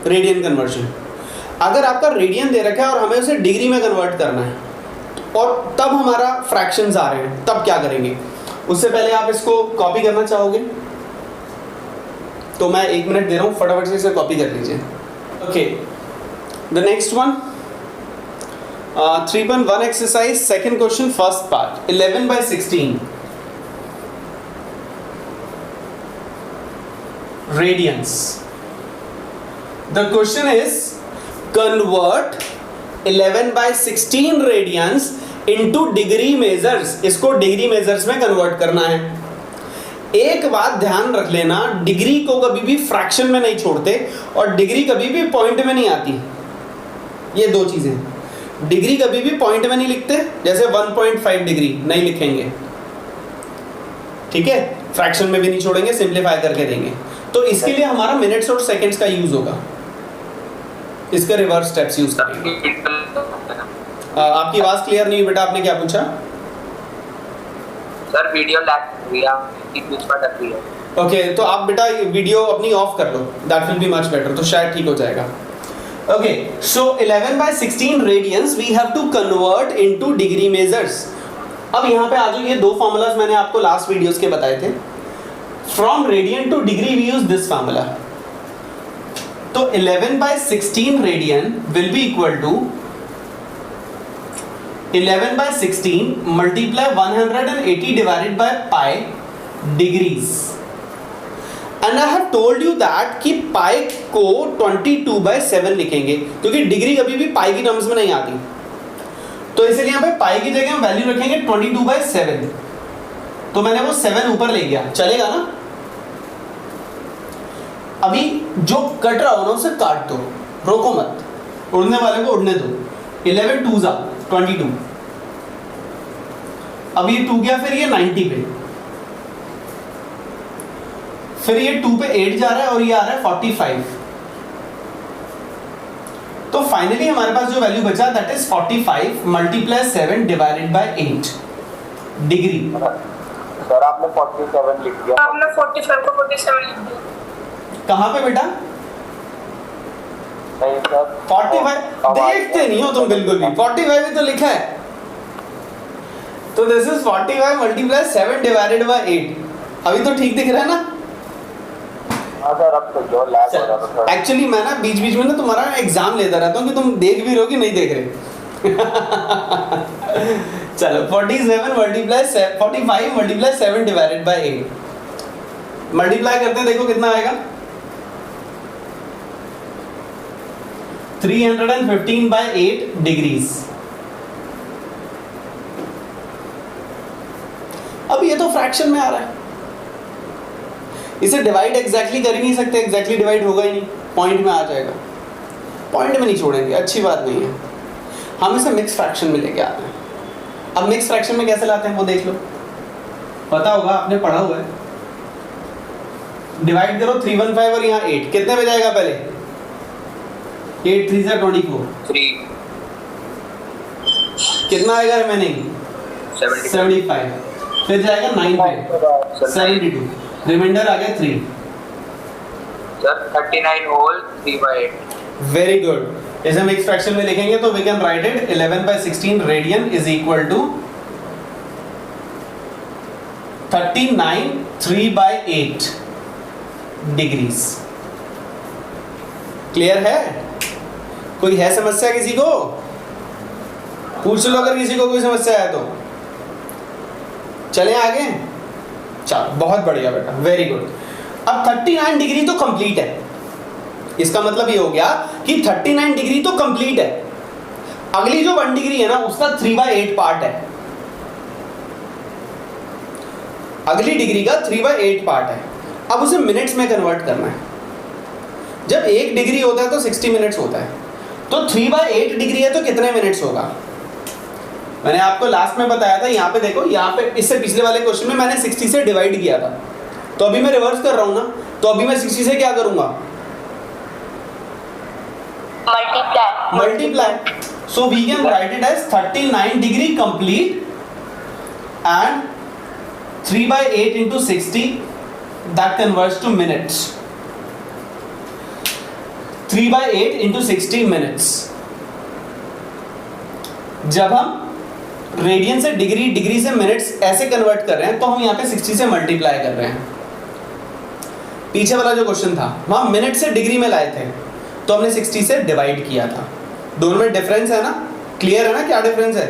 radian conversion. अगर आपका रेडियन दे रखा है और हमें उसे डिग्री में कन्वर्ट करना है और तब हमारा फ्रैक्शंस आ रहे हैं, तब क्या करेंगे? उससे पहले आप इसको कॉपी करना चाहोगे तो मैं 1 मिनट दे रहा हूँ, फटाफट से इसे कॉपी कर लीजिए. Okay, the next one 3.1 exercise, second question, first part. 11/16 radians. The question is convert 11/16 radians into degree measures. इसको डिग्री मेजर्स में कन्वर्ट करना है. एक बात ध्यान रख लेना, डिग्री को कभी भी फ्रैक्शन में नहीं छोड़ते और डिग्री कभी भी पॉइंट में नहीं आती. ये 2 चीजें. डिग्री कभी भी पॉइंट में नहीं लिखते, जैसे 1.5 डिग्री नहीं लिखेंगे, ठीक है? फ्रैक्शन में भी नहीं छोड़ेंगे, सिंप्लीफाई करके देंगे. तो इसके लिए हमारा मिनट्स और सेकंड्स का यूज होगा, इसका रिवर्स स्टेप्स यूज करेंगे. आपकी आवाज क्लियर नहीं हुई बेटा, आपने क्या पूछा?
सर वीडियो लैग हो गया, बीच में अटक गई है.
ओके, तो आप बेटा वीडियो अपनी ऑफ कर लो, that will be much better, तो शायद ठीक हो जाएगा. Okay, so 11/16 radians we have to convert into degree measures. अब यहाँ पे आ जाओ, ये दो फॉर्मूलाज मैंने आपको लास्ट वीडियोस के बताए थे. From radian to degree we use this formula. तो 11/16 radian will be equal to 11/16 multiply 180 divided by pi degrees. And I have told you that कि पाई को 22/7 लिखेंगे, क्योंकि डिग्री कभी भी पाई की टर्म्स में नहीं आती, तो इसलिए यहाँ पे पाई की जगह हम वैल्यू रखेंगे 22/7. तो मैंने वो 7 ऊपर ले गया, चलेगा ना? अभी जो कट रहा हो ना उसे काट दो, रोको मत, उड़ने वाले को उड़ने दो. 11 2s 22. अब ये 2 गया, फिर ये 90 पे, फिर ये 2 पे 8 जा रहा है और ये आ रहा है 45. तो फाइनली हमारे पास जो वैल्यू बचा that is 45 multiply 7 divided by 8 degree.
Sir आपने 47 लिख दिया.
आपने 45 को 47 लिख दिया.
कहाँ पे बेटा?
नहीं सर
45 देखते नहीं हो तुम बिल्कुल भी. 45 ही तो लिखा है. तो this is 45 multiply 7 divided by 8. अभी तो ठीक दिख रहा है ना?
हाँ सर, अब तो जो लैग हो रहा था.
एक्चुअली मैं ना बीच बीच में ना तुम्हारा एग्जाम लेता रहता हूँ कि तुम देख भी रहे हो कि नहीं देख रहे. चलो 45 मल्टीप्लाई 7 डिवाइडेड बाय 8 मल्टीप्लाई करते हैं, देखो कितना आएगा. 315/8 डिग्रीज. अब ये तो फ्रैक्शन में आ रहा है, इसे डिवाइड एग्जैक्टली कर ही नहीं सकते, एग्जैक्टली डिवाइड होगा ही नहीं, पॉइंट में आ जाएगा. पॉइंट में नहीं छोड़ेंगे, अच्छी बात नहीं है. हम इसे मिक्स फ्रैक्शन में लेके आते हैं. अब मिक्स फ्रैक्शन में कैसे लाते हैं वो देख लो, पता होगा, आपने पढ़ा हुआ है. डिवाइड करो 315 और यहाँ 8, कितने में जाएगा पहले? 8 3 से 24,
3
कितना आएगा रिमेनिंग? 75. फिर जाएगा 9 पे 72, रिमाइंडर आ गया 3.
Sir 39 whole 3/8.
Very good. इसे हम मिक्स फ्रैक्शन में लिखेंगे तो we can write it 11/16 radian is equal to 39 3/8 degrees. Clear है? कोई है समस्या किसी को? पूछ लो अगर किसी को कोई समस्या है तो. चलें आगे. चलो बहुत बढ़िया बेटा, वेरी गुड. अब 39 डिग्री तो कंप्लीट है. इसका मतलब ये हो गया कि 39 डिग्री तो कंप्लीट है. अगली जो 1 डिग्री है ना उसका 3/8 पार्ट है. अगली डिग्री का 3/8 पार्ट है. अब उसे मिनट्स में कन्वर्ट करना है. जब 1 डिग्री होता है तो 60 मिनट्स होता है, तो 3/8 डिग्री है तो कितने मिनट्स होगा? मैंने आपको लास्ट में बताया था. यहाँ पे देखो, यहाँ पे इससे पिछले वाले क्वेश्चन में मैंने 60 से डिवाइड किया था, तो अभी मैं रिवर्स कर रहा हूँ ना, तो अभी मैं 60 से क्या करूंगा? Multiply. So we can write it as 39 degree complete and 3/8 into 60 that converts to minutes. 3/8 into 60 minutes. जब हम रेडियन से डिग्री, डिग्री से मिनट्स ऐसे कन्वर्ट कर रहे हैं तो हम यहाँ पे 60 से मल्टीप्लाई कर रहे हैं. पीछे वाला जो क्वेश्चन था वहां मिनट से डिग्री में लाए थे, तो हमने 60 से डिवाइड किया था. दोनों में डिफरेंस है ना? क्लियर है ना क्या डिफरेंस है?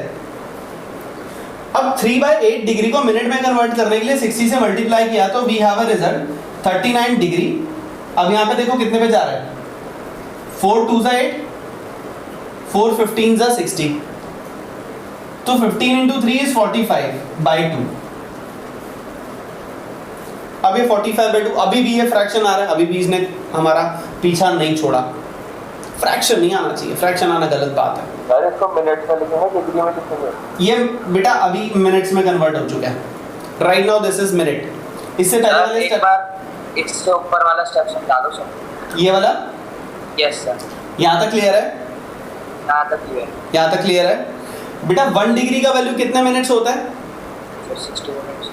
अब 3/8 डिग्री को मिनट में कन्वर्ट करने के लिए 60 से मल्टीप्लाई किया तो we have a result 39 degree. अब यहाँ पे देखो कितने पे जा रहा है? 4 2s 8, 4 15s 60, तो 15 into 3 is 45/2. अब ये 45/2, अभी भी ये फ्रैक्शन आ रहा है, अभी भी इसने हमारा पीछा नहीं छोड़ा. फ्रैक्शन नहीं आना चाहिए, फ्रैक्शन आना गलत बात है.
सर इसको मिनट्स में लिखेंगे, डिग्री में लिखेंगे?
ये बेटा अभी मिनट्स में कन्वर्ट हो चुका है. Right now this is minute. इससे पहले वाले
एक
स्टेप,
बार इससे ऊपर वाला स्टेप समझा दो सर.
ये वाला
यस सर.
यहाँ तक क्लियर है?
यहाँ तक क्लियर.
यहाँ तक क्लियर है बेटा. 1 डिग्री का वैल्यू कितने मिनट्स होता है?
Sir 60 minutes.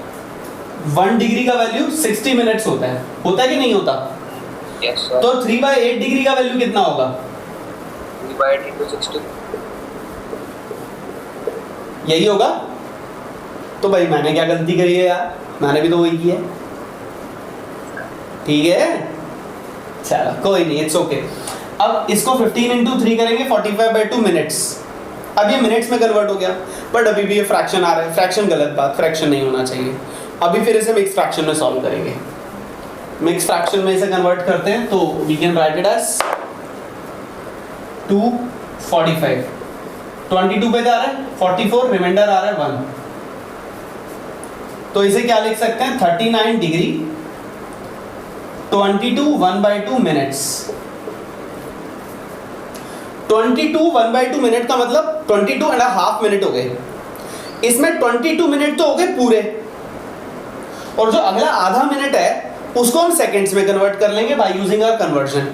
1 डिग्री का वैल्यू 60 मिनट्स होता है कि नहीं होता?
Yes sir.
तो 3/8 डिग्री का वैल्यू कितना होगा?
Divide into 60।
यही होगा। तो भाई मैंने क्या गलती करी है यार, मैंने भी तो वही की है। ठीक है, चलो कोई नहीं, इट्स ओके। अब इसको 15 इंटू 3 करेंगे 45/2 मिनट्स। अब ये मिनट्स में कन्वर्ट हो गया, बट अभी भी ये फ्रैक्शन आ रहा है। फ्रैक्शन गलत बात, फ्रैक्शन नहीं होना चाहिए। अभी फिर इसे मिक्स फ्रैक्शन में सॉल्व करेंगे। मिक्स फ्रैक्शन में इसे कन्वर्ट करते हैं तो we can write it as 245। 22 पे जा रहा है 44, रिमाइंडर आ रहा है 1। तो इसे क्या लिख सकते हैं, 39 डिग्री 22 1/2 मिनट्स। 22 1/2 मिनट का मतलब 22.5 मिनट हो गए। इसमें 22 मिनट तो हो गए पूरे, और जो अगला आधा मिनट है उसको हम सेकंड्स में कन्वर्ट कर लेंगे बाय यूजिंग आवर कन्वर्जन।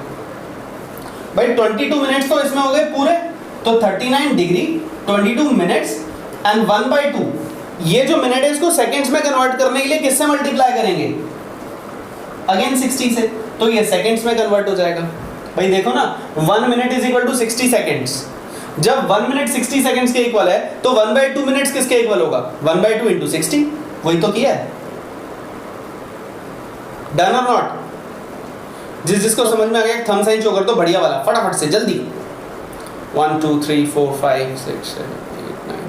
भाई 22 मिनट्स तो इसमें हो गए पूरे, तो 39 डिग्री 22 मिनट्स एंड 1/2, ये जो मिनट है इसको सेकंड्स में कन्वर्ट करने के लिए किससे मल्टीप्लाई करेंगे, अगेन 60 से, तो ये सेकंड्स में कन्वर्ट हो जाएगा। भाई देखो ना, 1 minute is equal to 60 seconds. जब 1 मिनट 60 सेकंड्स के इक्वल है तो 1/2 मिनट्स किसके इक्वल होगा, 1/2 इंटू 60। वही तो किया है। डन और नॉट? जिसको समझ में आ गया थंब साइन शो कर दो, बढ़िया वाला, फटाफट से जल्दी। 1 2 3 4 5 6 7 8 9।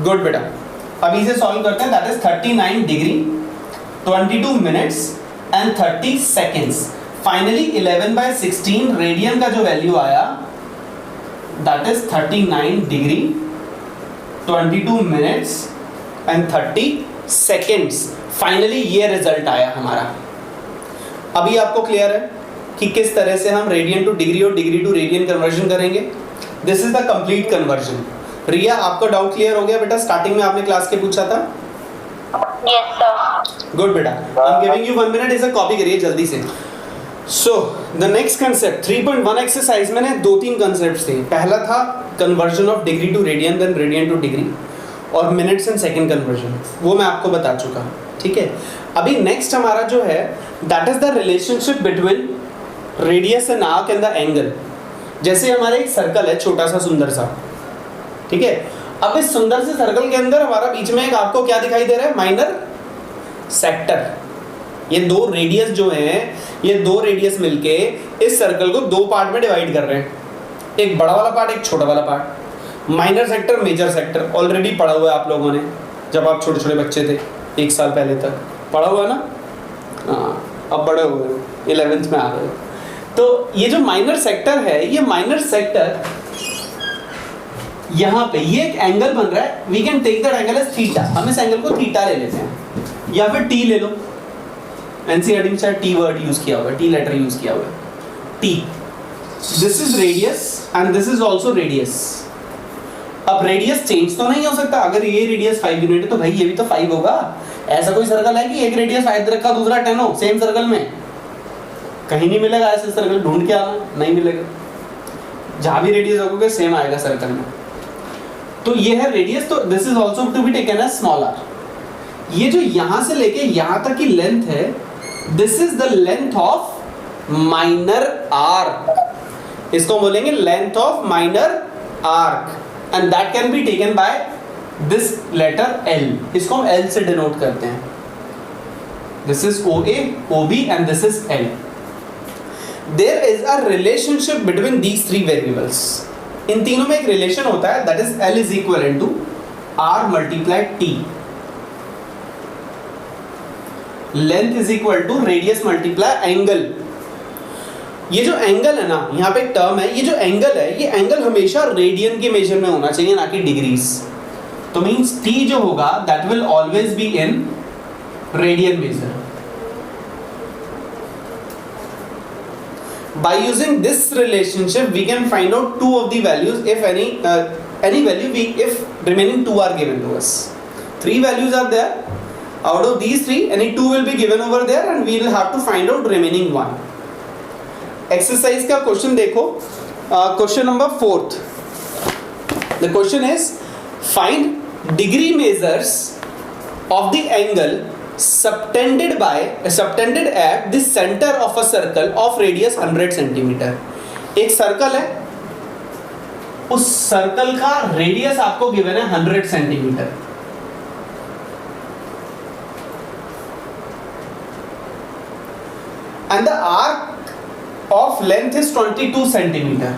गुड बेटा, अब इसे सॉल्व करते हैं। That is 39 degree 22 minutes and 30 seconds. Finally 11/16 radian का जो वैल्यू आया that is 39 degree 22 minutes and 30 seconds. Finally ये रिजल्ट आया हमारा। अभी आपको क्लियर है कि किस तरह से हम रेडियन टू डिग्री और डिग्री टू रेडियन कन्वर्जन करेंगे। This is the complete conversion. Riya, आपको डाउट क्लियर हो गया बेटा? स्टार्टिंग में आपने क्लास के पूछा था।
Yes sir.
गुड बेटा, I am giving you 1 minute, इसे कॉपी करिए जल्दी से। So the next concept 3.1 exercise में 2-3 कंसेप्ट्स थे। पहला था conversion of degree to radian, then radian to degree, और मिनट्स एंड सेकंड कन्वर्जन, वो मैं आपको बता चुका। ठीक है, अभी नेक्स्ट हमारा जो है that is the relationship between radius and arc and the angle. जैसे हमारा एक सर्कल है छोटा सा सुंदर सा, ठीक है। अब इस सुंदर से सर्कल के अंदर हमारा बीच में एक आपको क्या दिखाई दे रहा है, माइनर सेक्टर। ये दो रेडियस जो हैं, ये दो रेडियस मिलके इस सर्कल को दो पार्ट में डिवाइड कर रहे हैं, एक बड़ा वाला पार्ट, एक छोटा वाला part. Minor sector, major sector already पढ़ा हुआ है आप लोगों ने, जब आप छोटे छोटे बच्चे थे 1 साल पहले तक पढ़ा हुआ ना। हाँ, अब बड़े हो गए, 11th में आ गए। तो ये जो माइनर सेक्टर है, ये माइनर सेक्टर यहाँ पे ये एक एंगल बन रहा है। We can take that angle as theta. हम इस एंगल को थीटा ले लेते हैं, या फिर टी ले लो। एनसीईआरटी में शायद टी वर्ड यूज किया हुआ है, टी लेटर यूज किया हुआ है, T. This is radius and this is also radius. अब रेडियस चेंज तो नहीं हो सकता। अगर ये रेडियस 5 यूनिट है तो भाई ये भी तो 5 होगा। ऐसा कोई सर्कल है कि एक रेडियस 5 रखा दूसरा 10 हो सेम सर्कल में? कहीं नहीं मिलेगा ऐसे सर्कल, ढूंढ के आना, नहीं मिलेगा। जहां भी रेडियस रखोगे सेम आएगा सर्कल में। तो ये है रेडियस, तो this is also to be taken as small R. ये जो यहां से लेके यहां तक की लेंथ है, this is the length of minor arc. इसको बोलेंगे length of minor arc, and that can be taken by this letter L। इसको हम L से डिनोट करते हैं। This is OA, OB and this is L। There is a relationship between these three variables। इन तीनों में एक रिलेशन होता है, that is L is equal to R multiply T। Length is equal to radius multiply angle. ये जो एंगल है ना, यहाँ पे एक टर्म है, ये जो एंगल है, ये एंगल हमेशा रेडियन के मेजर में होना चाहिए, ना कि डिग्रीज। तो मींस T जो होगा that will always be in radian major. By using this relationship, we can find out two of the values, if any value, if remaining two are given to us. 3 values are there. Out of these 3, any 2 will be given over there, and we will have to find out remaining 1. Exercise का question देखो, question number 4th. The question is, find degree measures of the angle subtended at the center of a circle of radius 100 centimeter। एक सर्कल है, उस सर्कल का रेडियस आपको गिवन है 100 centimetre. And the arc of length is 22 centimetre.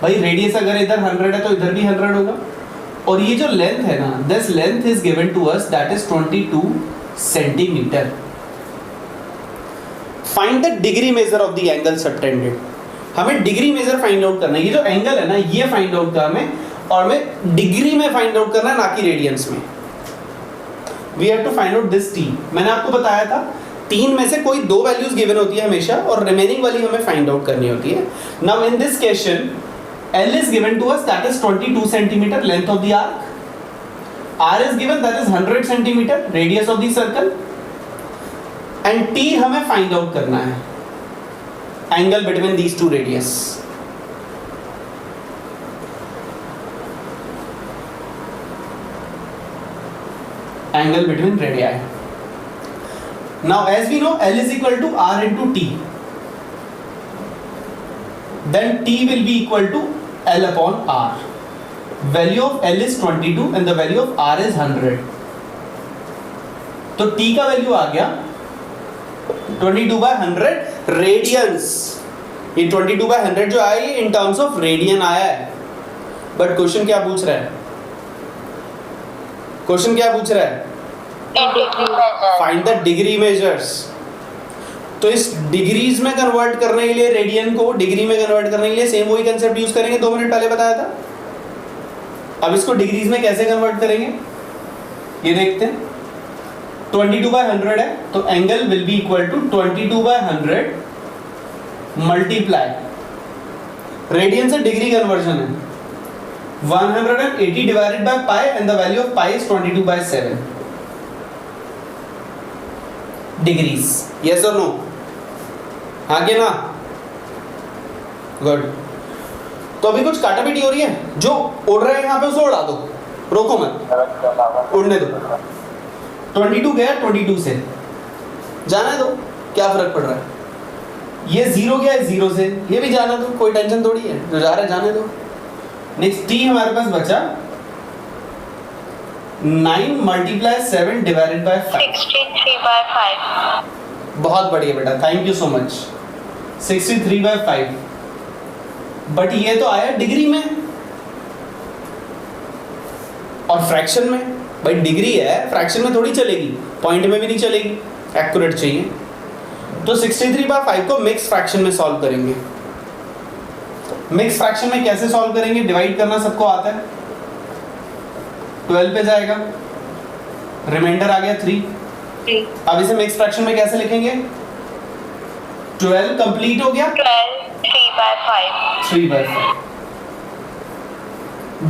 भाई रेडियस अगर इधर 100 है तो इधर भी 100 होगा, और ये जो लेंथ है ना, this length is given to us, that is 22 centimetre. Find the degree measure of the angle subtended. हमें डिग्री मेजर फाइंड आउट करना है। ये जो एंगल है ना, ये फाइंड आउट करना है, और हमें डिग्री में फाइंड आउट करना है, ना कि रेडियंस में। We have to find out this T. मैंने आपको बताया था 3 में से कोई 2 वैल्यूज गिवन होती है हमेशा, और रिमेनिंग वाली हमें फाइंड आउट करनी होती है। Now in this question L is given to us, that is 22 centimeter length of the arc. R is given, that is 100 centimeter radius of the circle. And T हमें find out करना है, angle between these two radius. Angle between radii. Now as we know, L is equal to R into T. Then T will be equal to L upon R. Value of L is 22 and the value of R is 100. तो T का वैल्यू आ गया 22/100 रेडियंस। ये 22/100 जो आया, ये इन टर्म्स ऑफ रेडियन आया है। बट क्वेश्चन क्या पूछ रहा है? क्वेश्चन क्या पूछ रहा है? Find the degree measures. तो इस डिग्रीज में कन्वर्ट करने के लिए, रेडियन को डिग्री में कन्वर्ट करने के लिए सेम वही कंसेप्ट यूज करेंगे 2 मिनट पहले बताया था। अब इसको डिग्रीज में कैसे कन्वर्ट करेंगे ये देखते हैं। 22/100 है तो angle will be equal to 22/100 multiply, radian से डिग्री कन्वर्जन है 180 divided by pi, and the value of pi is 22/7 degrees. Yes और नो? आगे ना? गुड। तो अभी कुछ काटा पीटी हो रही है, जो उड़ रहा है यहाँ पे उसे उड़ा दो, रोको मत, उड़ने दो। 22 गया 22 से, जाना दो, क्या फर्क पड़ रहा है। ये 0 गया है 0 से, ये भी जाना दो, कोई टेंशन थोड़ी है, जो जा रहा है जाने दो। नेक्स्ट टी हमारे पास बचा 9 मल्टीप्लाई 7 डिवाइडेड बाय 5,
63/5।
बहुत बढ़िया बेटा, thank you so much. 63/5, but ये तो आया डिग्री में और फ्रैक्शन में। भाई डिग्री है, फ्रैक्शन में थोड़ी चलेगी, पॉइंट में भी नहीं चलेगी, एक्यूरेट चाहिए। तो 63/5 को मिक्स फ्रैक्शन में सॉल्व करेंगे। मिक्स फ्रैक्शन में कैसे सॉल्व करेंगे? डिवाइड करना सबको आता है, 12 पे जाएगा, रिमाइंडर आ गया 3। अब इसे मिक्स फ्रैक्शन में कैसे लिखेंगे? 12 कंप्लीट हो गया, 3/5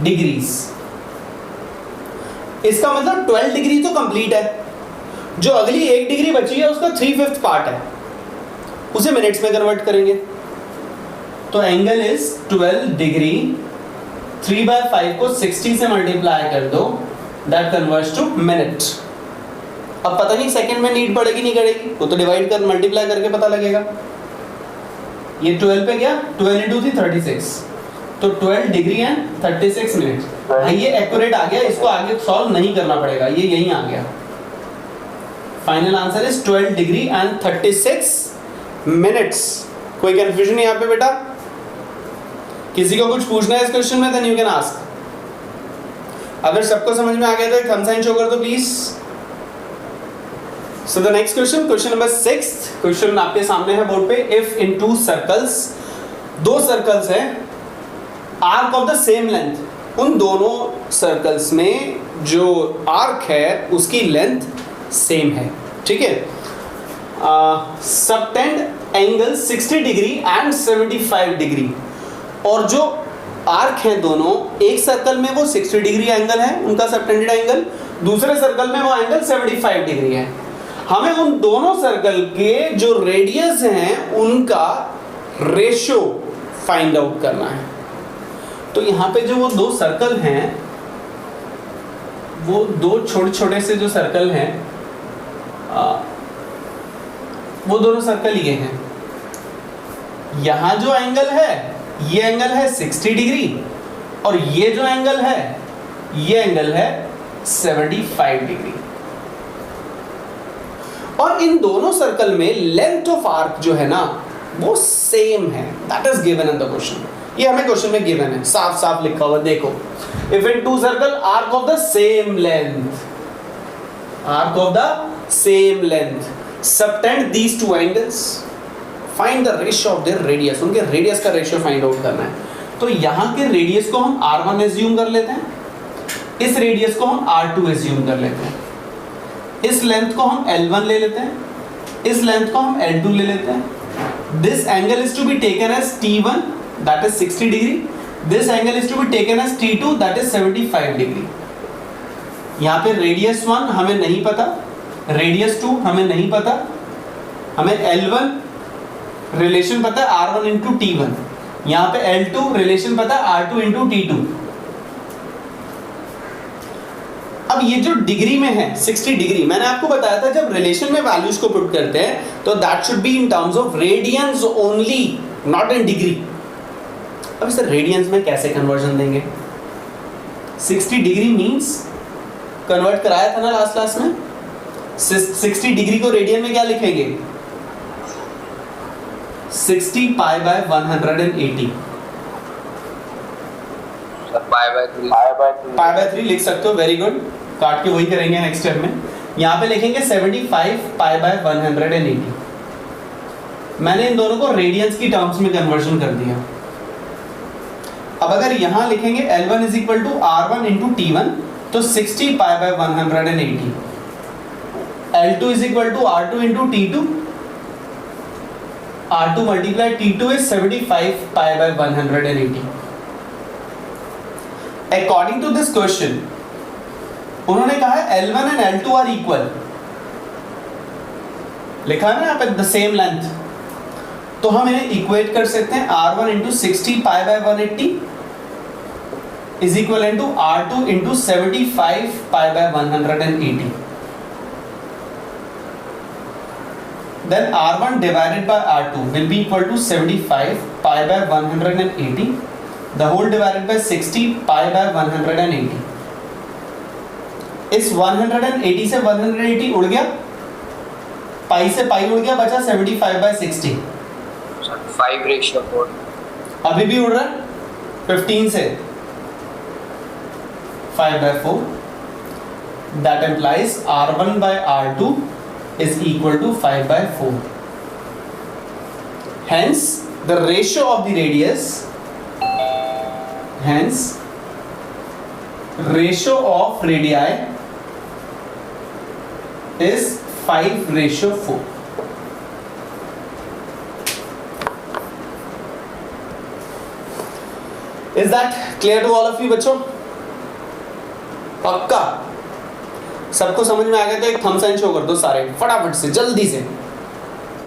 डिग्रीज। इसका मतलब 12 डिग्री तो कंप्लीट है, जो अगली 1 डिग्री बची है उसका 3/5 पार्ट है, उसे मिनट्स में कन्वर्ट करेंगे। तो एंगल इज 12 डिग्री, 3/5 को 60 से मल्टीप्लाई कर दो, दैट कन्वर्ट्स टू मिनट। अब पता नहीं सेकंड में नीड पड़ेगी नहीं करेगी, वो तो डिवाइड कर मल्टीप्लाई करके पता लगेगा। ये 12 पे गया, 12 into 3 36, तो 12 डिग्री एंड 36 मिनट। भाई ये एक्यूरेट आ गया, इसको आगे सॉल्व नहीं करना पड़ेगा, ये यहीं आ गया। Final answer is 12 degree and 36 minutes. कोई कंफ्यूजन नहीं यहाँ पे बेटा? किसी को कुछ पूछना है इस क्वेश्चन में, देन यू कैन आस्क। अगर सबको समझ में आ गया तो एक थंब साइन शो कर दो please. So the next question, question number 6, question आपके सामने है बोर्ड पे। इफ इन 2 सर्कल्स, 2 सर्कल्स हैं, arc of the same length, उन दोनों सर्कल्स में जो आर्क है उसकी लेंथ सेम है, ठीक है। Subtend angle 60 degree and 75 degree, और जो आर्क हैं दोनों, एक सर्कल में वो 60 डिग्री एंगल है उनका सबटेंडेड एंगल, दूसरे सर्कल में वो एंगल 75 डिग्री है। हमें उन दोनों सर्कल के जो रेडियस हैं उनका रेशियो फाइंड आउट करना है। तो यहाँ पे जो वो 2 सर्कल हैं, वो 2 छोटे छोटे से जो सर्कल हैं, वो दोनों सर्कल ये हैं। यहां जो एंगल है ये एंगल है 60 डिग्री और ये जो एंगल है ये एंगल है 75 डिग्री। और इन दोनों सर्कल में लेंथ ऑफ आर्क जो है ना वो सेम है। That is given in the question. ये हमें क्वेश्चन में गिवन है, साफ साफ लिखा हुआ देखो। If in two circle arc of the same length, arc of the same length, subtend these two angles, find the ratio of their radius. उनके रेडियस का रेशियो फाइंड आउट करना है। तो यहां के रेडियस को हम r1 एज्यूम कर लेते हैं, इस रेडियस को हम r2 एज्यूम कर लेते हैं, इस लेंथ को हम L1 ले लेते हैं, इस लेंथ को हम L2 ले लेते हैं। This angle is to be taken as T1 that is 60 degree, this angle is to be taken as T2 that is 75 degree. यहाँ पे रेडियस 1 हमें नहीं पता, रेडियस 2 हमें नहीं पता, हमें L1 रिलेशन पता है R1 इंटू T1, यहाँ पे L2 रिलेशन पता है R2 इंटू T2। अब ये जो डिग्री में है 60 डिग्री, मैंने आपको बताया था जब रिलेशन में वैल्यूज को पुट करते हैं तो that should be in terms of radians only, not in degree. अब इसे रेडियंस में कैसे कन्वर्जन देंगे? 60 डिग्री मींस कन्वर्ट कराया था ना लास्ट क्लास में, 60 डिग्री को रेडियन में क्या लिखेंगे? 60 पाई बाय 180। पाई बाय 3 लिख सकते हो, वेरी गुड। काट के वही करेंगे नेक्स्ट स्टेप में। यहाँ पे लिखेंगे 75 पाई बाय 180। मैंने इन दोनों को रेडियंस की टर्म्स में कन्वर्जन कर दिया। अब अगर यहाँ लिखेंगे L1 is equal to R1 into T1 तो 60 pi by 180, L2 is equal to R2 into T2, R2 multiply T2 is 75 pi by 180। According to this question, उन्होंने कहा है L1 and L2 are equal, लिखा है ना यहाँ पे the same length, तो हम इन्हें इक्वेट कर सकते हैं R1 into 60 pi by 180 is equal to R2 into 75 pi by 180। Then R1 divided by R2 will be equal to 75 pi by 180, the whole divided by 60 pi by 180। इस 180 से 180 उड़ गया, पाई से पाई उड़ गया, बचा 75 by 60।
5:4
अभी भी उड़ रहा है 15 से 5/4। That implies R1 by R2 is equal to 5/4. Hence, the ratio of the radius, hence, ratio of radii is 5/4. Is that clear to all of you बच्चों? पक्का सबको समझ में आ गया तो एक थम्स साइन शो कर दो सारे फटाफट से, जल्दी से।